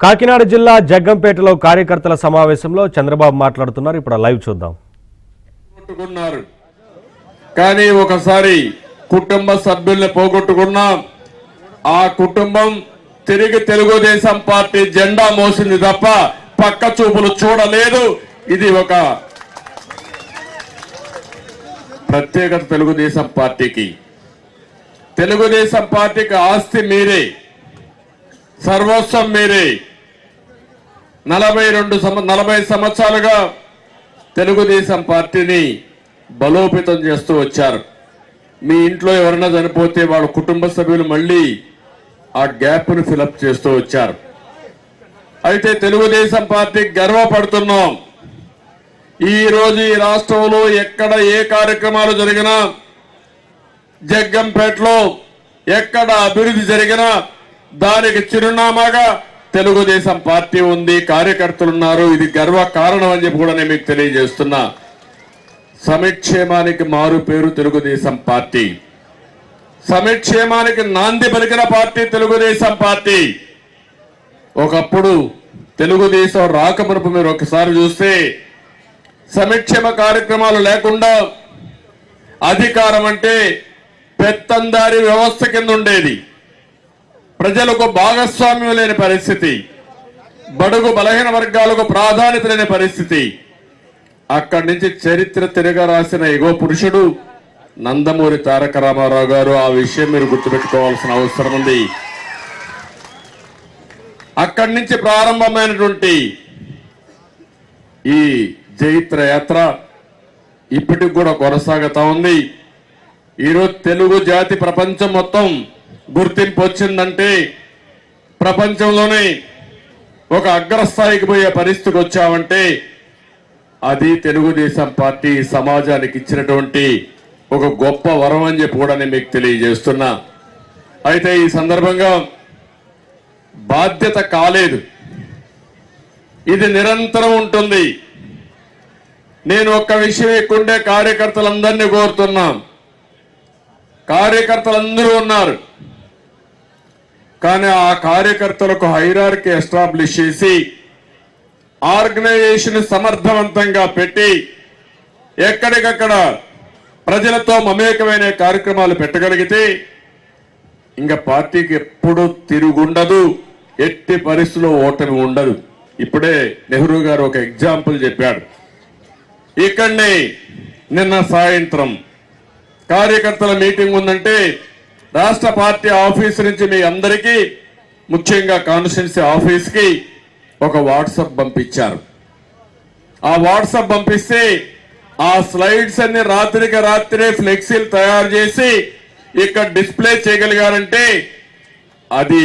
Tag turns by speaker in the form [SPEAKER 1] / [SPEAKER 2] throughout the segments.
[SPEAKER 1] కాకినాడ జిల్లా జగ్గంపేటలో కార్యకర్తల సమావేశంలో చంద్రబాబు మాట్లాడుతున్నారు. ఇప్పుడు లైవ్ చూద్దాం.
[SPEAKER 2] కానీ ఒకసారి కుటుంబ సభ్యుల్ని పోగొట్టుకున్నాం. ఆ కుటుంబం తిరిగి తెలుగుదేశం పార్టీ జెండా మోసింది తప్ప పక్క చూపులు చూడలేదు. ఇది ఒక ప్రత్యేకత తెలుగుదేశం పార్టీకి. తెలుగుదేశం పార్టీకి ఆస్తి మీరే, సర్వస్వం మీరే. 40 సంవత్సరాలుగా తెలుగుదేశం పార్టీని బలోపేతం చేస్తూ వచ్చారు. మీ ఇంట్లో ఎవరైనా చనిపోతే వాళ్ళ కుటుంబ సభ్యులు మళ్ళీ ఆ గ్యాప్ను ఫిలప్ చేస్తూ వచ్చారు. అయితే తెలుగుదేశం పార్టీకి గర్వపడుతున్నాం. ఈ రోజు ఈ రాష్ట్రంలో ఎక్కడ ఏ కార్యక్రమాలు జరిగినా, జగ్గంపేటలో ఎక్కడ అభివృద్ధి జరిగినా దానికి చిరునామాగా తెలుగుదేశం పార్టీ ఉంది, కార్యకర్తలు ఉన్నారు. ఇది గర్వ కారణం అని చెప్పి కూడా నేను మీకు తెలియజేస్తున్నా. సమిక్షేమానికి మారు పేరు తెలుగుదేశం పార్టీ. సమిక్షేమానికి నాంది పలికిన పార్టీ తెలుగుదేశం పార్టీ. ఒకప్పుడు తెలుగుదేశం రాకమునుపు మీరు ఒకసారి చూస్తే సమిక్షేమ కార్యక్రమాలు లేకుండా అధికారం అంటే పెత్తందారి వ్యవస్థ కింద ఉండేది. ప్రజలకు భాగస్వామ్యం లేని పరిస్థితి, బడుగు బలహీన వర్గాలకు ప్రాధాన్యత లేని పరిస్థితి. అక్కడి నుంచి చరిత్ర తిరగ రాసిన ఎగో పురుషుడు నందమూరి తారక రామారావు గారు. ఆ విషయం మీరు గుర్తుపెట్టుకోవాల్సిన అవసరం ఉంది. అక్కడి నుంచి ప్రారంభమైనటువంటి ఈ జైత్ర యాత్ర ఇప్పటికి కూడా కొనసాగుతా ఉంది. ఈరోజు తెలుగు జాతి ప్రపంచం మొత్తం గుర్తింపు వచ్చిందంటే, ప్రపంచంలోనే ఒక అగ్రస్థాయికి పోయే పరిస్థితికి వచ్చామంటే అది తెలుగుదేశం పార్టీ సమాజానికి ఇచ్చినటువంటి ఒక గొప్ప వరం అని చెప్పి కూడా నేను మీకు తెలియజేస్తున్నా. అయితే ఈ సందర్భంగా బాధ్యత కాలేదు, ఇది నిరంతరం ఉంటుంది. నేను ఒక్క విషయం ఎక్కుండే కార్యకర్తలందరినీ కోరుతున్నా. కార్యకర్తలందరూ ఉన్నారు, కానీ ఆ కార్యకర్తలకు హైరార్కీ ఎస్టాబ్లిష్ చేసి ఆర్గనైజేషన్ సమర్థవంతంగా పెట్టి ఎక్కడికక్కడ ప్రజలతో మమేకమైన కార్యక్రమాలు పెట్టగలిగితే ఇంకా పార్టీకి ఎప్పుడు తిరుగుండదు, ఎట్టి పరిస్థితుల్లో ఓటమి ఉండదు. ఇప్పుడే నెహ్రూ గారు ఒక ఎగ్జాంపుల్ చెప్పాడు. ఇక్కడనే నిన్న సాయంత్రం కార్యకర్తల మీటింగ్ ఉందంటే రాష్ట్ర పార్టీ ఆఫీస్ నుంచి మీ అందరికీ, ముఖ్యంగా కాన్స్టిట్యున్సీ ఆఫీస్ కి ఒక వాట్సాప్ పంపించారు. ఆ వాట్సాప్ పంపిస్తే ఆ స్లైడ్స్ అన్ని రాత్రికి రాత్రే ఫ్లెక్సీలు తయారు చేసి ఇక్కడ డిస్ప్లే చేయగలిగారంటే అది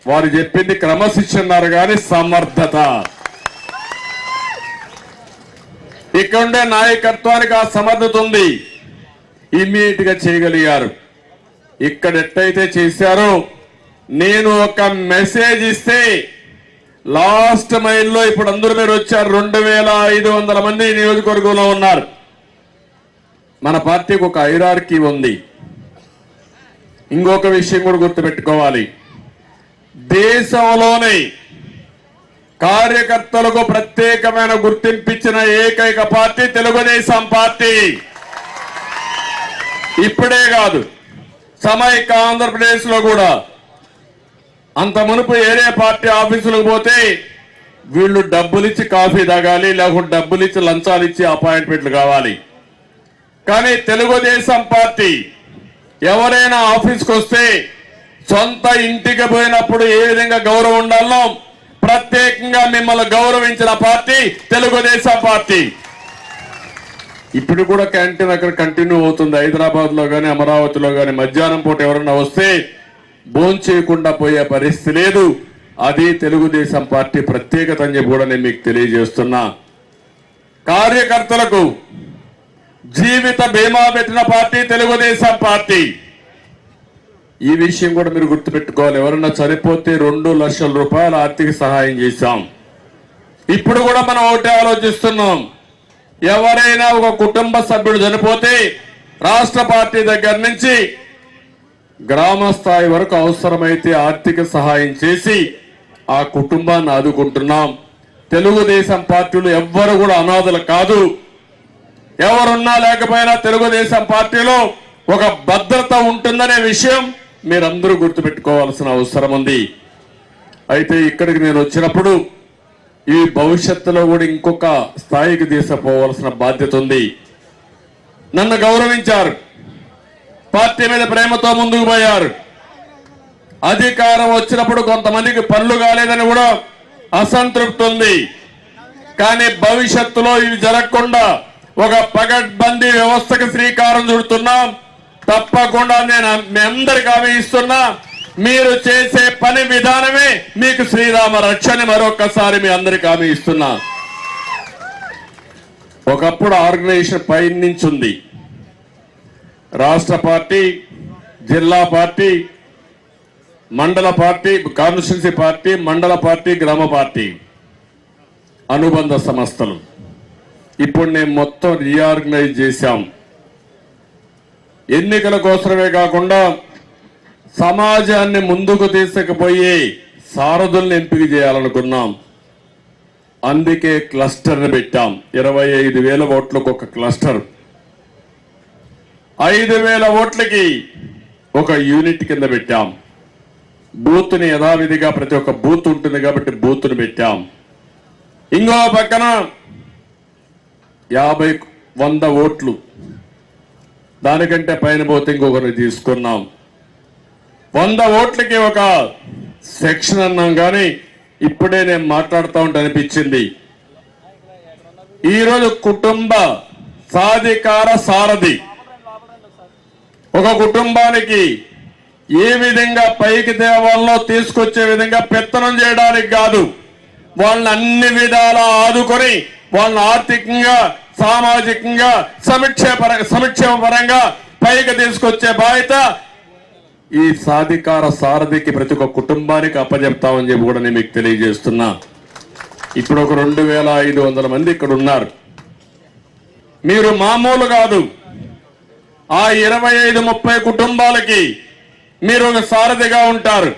[SPEAKER 2] వారు చెప్పింది క్రమశిక్షణ కానీ సమర్థత. ఇక్కడుండే నాయకత్వానికి ఆ సమర్థత ఉంది, ఇమ్మీడియట్ గా చేయగలిగారు. ఇక్కడ ఎట్టయితే చేశారో, నేను ఒక మెసేజ్ ఇస్తే లాస్ట్ మైల్లో ఇప్పుడు అందరూ మీరు వచ్చారు. 2500 మంది నియోజకవర్గంలో ఉన్నారు. మన పార్టీకి ఒక హైరార్కీ ఉంది. ఇంకొక విషయం కూడా గుర్తుపెట్టుకోవాలి, దేశంలోనే కార్యకర్తలకు ప్రత్యేకమైన గుర్తింపిచ్చిన ఏకైక పార్టీ తెలుగుదేశం పార్టీ. ఇప్పుడే కాదు, సమైక్య ఆంధ్రప్రదేశ్ లో కూడా అంత మునుపు ఏరే పార్టీ ఆఫీసులకు పోతే వీళ్ళు డబ్బులిచ్చి కాఫీ తాగాలి, లేకుంటే డబ్బులిచ్చి లంచాలు ఇచ్చి అపాయింట్మెంట్లు కావాలి. కానీ తెలుగుదేశం పార్టీ ఎవరైనా ఆఫీస్కి వస్తే సొంత ఇంటికి పోయినప్పుడు ఏ విధంగా గౌరవం ఉండాలో ప్రత్యేకంగా మిమ్మల్ని గౌరవించిన పార్టీ తెలుగుదేశం పార్టీ. ఇప్పుడు కూడా క్యాంటీన్ అక్కడ కంటిన్యూ అవుతుంది. హైదరాబాద్ లో కానీ అమరావతిలో కానీ మధ్యాహ్నం పూట ఎవరన్నా వస్తే భోంచేయకుండా పోయే పరిస్థితి లేదు. అది తెలుగుదేశం పార్టీ ప్రత్యేకత అని చెప్పి కూడా నేను మీకు తెలియజేస్తున్నా. కార్యకర్తలకు జీవిత బీమా పెట్టిన పార్టీ తెలుగుదేశం పార్టీ. ఈ విషయం కూడా మీరు గుర్తుపెట్టుకోవాలి. ఎవరన్నా చనిపోతే 2 లక్షల రూపాయల ఆర్థిక సహాయం చేశాం. ఇప్పుడు కూడా మనం ఒకటే ఆలోచిస్తున్నాం, ఎవరైనా ఒక కుటుంబ సభ్యుడు చనిపోతే రాష్ట్ర పార్టీ దగ్గర నుంచి గ్రామ స్థాయి వరకు అవసరమైతే ఆర్థిక సహాయం చేసి ఆ కుటుంబాన్ని ఆదుకుంటున్నాం. తెలుగుదేశం పార్టీలు ఎవ్వరు కూడా అనాథలు కాదు. ఎవరున్నా లేకపోయినా తెలుగుదేశం పార్టీలో ఒక భద్రత ఉంటుందనే విషయం మీరందరూ గుర్తుపెట్టుకోవాల్సిన అవసరం ఉంది. అయితే ఇక్కడికి నేను వచ్చినప్పుడు ఈ భవిష్యత్తులో కూడా ఇంకొక స్థాయికి తీసుకుపోవాల్సిన బాధ్యత ఉంది. నన్ను గౌరవించారు, పార్టీ మీద ప్రేమతో ముందుకు పోయారు. అధికారం వచ్చినప్పుడు కొంతమందికి పనులు కాలేదని కూడా అసంతృప్తి ఉంది. కానీ భవిష్యత్తులో ఇవి జరగకుండా ఒక పగడ్బందీ వ్యవస్థకు శ్రీకారం చుడుతున్నాం. తప్పకుండా నేను మీ అందరికి హామీ ఇస్తున్నా, మీరు చేసే పని విధానమే మీకు శ్రీరామ రక్షని మరొకసారి మీ అందరికి హామీ ఇస్తున్నా. ఒకప్పుడు ఆర్గనైజేషన్ పై నుంచి ఉంది. రాష్ట్ర పార్టీ, జిల్లా పార్టీ, మండల పార్టీ, కాన్స్టిట్యున్సీ పార్టీ, మండల పార్టీ, గ్రామ పార్టీ, అనుబంధ సంస్థలు. ఇప్పుడు నేను మొత్తం రీఆర్గనైజ్ చేశాం. ఎన్నికల కోసమే కాకుండా సమాజాన్ని ముందుకు తీసుకుపోయే సారథుల్ని ఎంపిక చేయాలనుకున్నాం. అందుకే క్లస్టర్ని పెట్టాం. 25,000 ఓట్లకు ఒక క్లస్టర్, 5,000 ఓట్లకి ఒక యూనిట్ కింద పెట్టాం. బూత్ని యథావిధిగా ప్రతి ఒక్క బూత్ ఉంటుంది కాబట్టి బూత్ని పెట్టాం. ఇంకో పక్కన 50-100 ఓట్లు, దానికంటే పైన పోతే ఇంకొకరిని తీసుకున్నాం. 100 ఓట్లకి ఒక సెక్షన్ అన్నాం. కానీ ఇప్పుడే నేను మాట్లాడుతూ ఉంటే అనిపించింది, ఈరోజు కుటుంబ సాధికార సారథి ఒక కుటుంబానికి ఏ విధంగా పైకి తేవాలో తీసుకొచ్చే విధంగా పెత్తనం చేయడానికి కాదు, వాళ్ళని అన్ని విధాలా ఆదుకొని వాళ్ళని ఆర్థికంగా, సామాజికంగా, సంక్షేమ పరంగా పైకి తీసుకొచ్చే బాధ్యత ఈ సాధికార సారథికి ప్రతి ఒక్క కుటుంబానికి అప్పచెప్తామని చెప్పి కూడా నేను మీకు తెలియజేస్తున్నా. ఇప్పుడు ఒక 2,500 మంది ఇక్కడ ఉన్నారు. మీరు మామూలు కాదు. ఆ 25-30 కుటుంబాలకి మీరు ఒక సారథిగా ఉంటారు.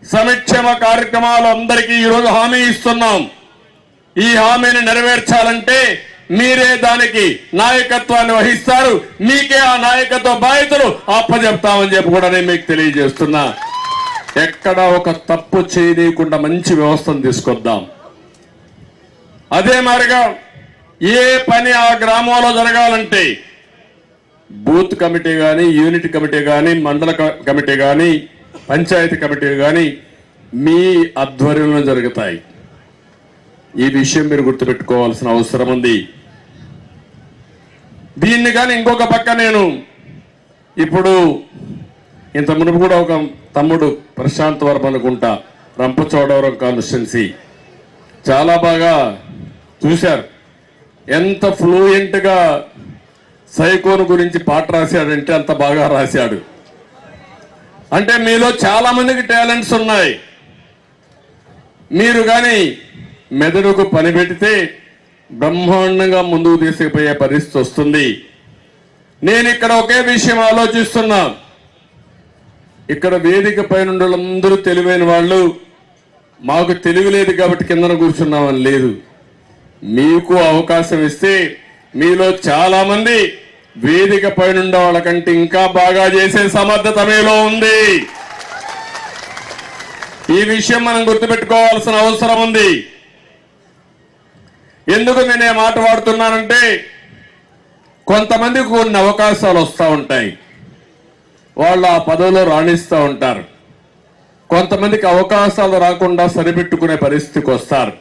[SPEAKER 2] సంక్షేమ కార్యక్రమాలు అందరికీ ఈరోజు హామీ ఇస్తున్నాం. ఈ హామీని నెరవేర్చాలంటే మీరే దానికి నాయకత్వాన్ని వహిస్తారు. మీకే ఆ నాయకత్వ బాధ్యతలు అప్పచెప్తామని చెప్పి కూడా నేను మీకు తెలియజేస్తున్నా. ఎక్కడ ఒక తప్పు చేయకుండా మంచి వ్యవస్థను తీసుకొద్దాం. అదే మాదిరిగా ఏ పని ఆ గ్రామంలో జరగాలంటే బూత్ కమిటీ కానీ, యూనిట్ కమిటీ కానీ, మండల కమిటీ కానీ, పంచాయతీ కమిటీ కానీ మీ ఆధ్వర్యంలో జరుగుతాయి. ఈ విషయం మీరు గుర్తుపెట్టుకోవాల్సిన అవసరం ఉంది. దీన్ని కానీ ఇంకొక పక్క నేను ఇప్పుడు ఇంత మునుపు కూడా ఒక తమ్ముడు ప్రశాంత్ వర్మ అనుకుంటా, రంపచోడవరం కాన్స్టిట్యున్సీ చాలా బాగా చూశారు. ఎంత ఫ్లూయెంట్గా సైకోన్ గురించి పాట రాశాడంటే అంత బాగా రాశాడు. అంటే మీలో చాలా మందికి టాలెంట్స్ ఉన్నాయి. మీరు కానీ మెదడుకు పని పెడితే బ్రహ్మాండంగా ముందుకు తీసుకుపోయే పరిస్థితి వస్తుంది. నేను ఇక్కడ ఒకే విషయం ఆలోచిస్తున్నా. ఇక్కడ వేదిక పైన వాళ్ళందరూ తెలివైన వాళ్ళు, మాకు తెలివి లేదు కాబట్టి కిందన కూర్చున్నామని లేదు. మీకు అవకాశం ఇస్తే మీలో చాలా మంది వేదిక పైన వాళ్ళకంటే ఇంకా బాగా చేసే సమర్థత మీలో ఉంది. ఈ విషయం మనం గుర్తుపెట్టుకోవాల్సిన అవసరం ఉంది. ఎందుకు నేను ఏ మాట వాడుతున్నానంటే, కొంతమందికి కొన్ని అవకాశాలు వస్తూ ఉంటాయి, వాళ్ళు ఆ పదవిలో రాణిస్తూ ఉంటారు. కొంతమందికి అవకాశాలు రాకుండా సరిపెట్టుకునే పరిస్థితికి వస్తారు.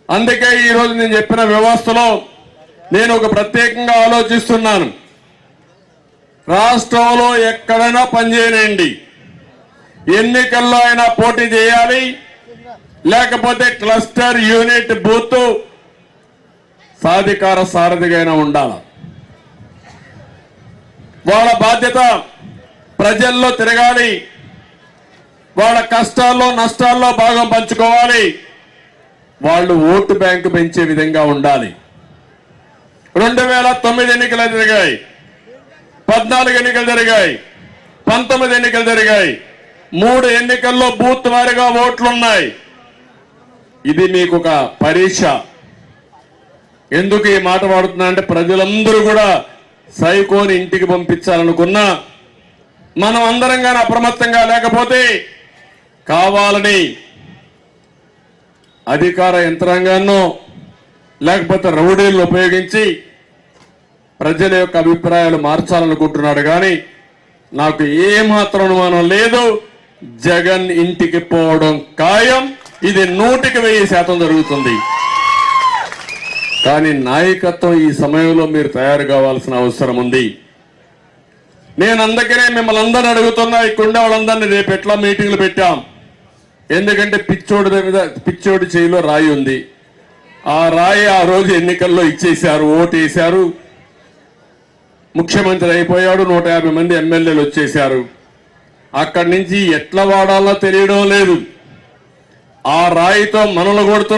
[SPEAKER 2] అందుకే ఈరోజు నేను చెప్పిన వ్యవస్థలో నేను ఒక ప్రత్యేకంగా ఆలోచిస్తున్నాను. రాష్ట్రంలో ఎక్కడైనా పనిచేయనండి, ఎన్నికల్లో అయినా పోటీ చేయాలి, లేకపోతే క్లస్టర్, యూనిట్, బూత్ సాధికార సారథిగా ఉండాలి. వాళ్ళ బాధ్యత ప్రజల్లో తిరగాలి, వాళ్ళ కష్టాల్లో నష్టాల్లో భాగం పంచుకోవాలి, వాళ్ళు ఓటు బ్యాంకు పెంచే విధంగా ఉండాలి. 2009 ఎన్నికలు జరిగాయి, 14 ఎన్నికలు జరిగాయి, 19 ఎన్నికలు జరిగాయి. 3 ఎన్నికల్లో బూత్ వారీగా ఓట్లున్నాయి. ఇది మీకు ఒక పరీక్ష. ఎందుకు ఈ మాట వాడుతున్నా అంటే ప్రజలందరూ కూడా సైకోని ఇంటికి పంపించాలనుకున్నా మనం అందరం కానీ అప్రమత్తంగా లేకపోతే కావాలని అధికార యంత్రాంగాన్నో లేకపోతే రౌడీలను ఉపయోగించి ప్రజల యొక్క అభిప్రాయాలు మార్చాలనుకుంటున్నాడు. కానీ నాకు ఏమాత్రం అనుమానం లేదు, జగన్ ఇంటికి పోవడం ఖాయం. ఇది 100% జరుగుతుంది. కానీ నాయకత్వం ఈ సమయంలో మీరు తయారు కావాల్సిన అవసరం ఉంది. నేను అందుకనే మిమ్మల్ని అందరిని అడుగుతున్నా, ఇక్కడ వాళ్ళందరినీ రేపు ఎట్లా మీటింగ్లు పెట్టాం. ఎందుకంటే పిచ్చోడి చేయిలో రాయి ఉంది. ఆ రాయి ఆ రోజు ఎన్నికల్లో ఇచ్చేశారు, ఓటేశారు, ముఖ్యమంత్రి అయిపోయాడు, 150 మంది ఎమ్మెల్యేలు వచ్చేశారు. అక్కడి నుంచి ఎట్లా వాడాలో తెలియడం లేదు. ఆ రాయితో మనలు కొడుతున్న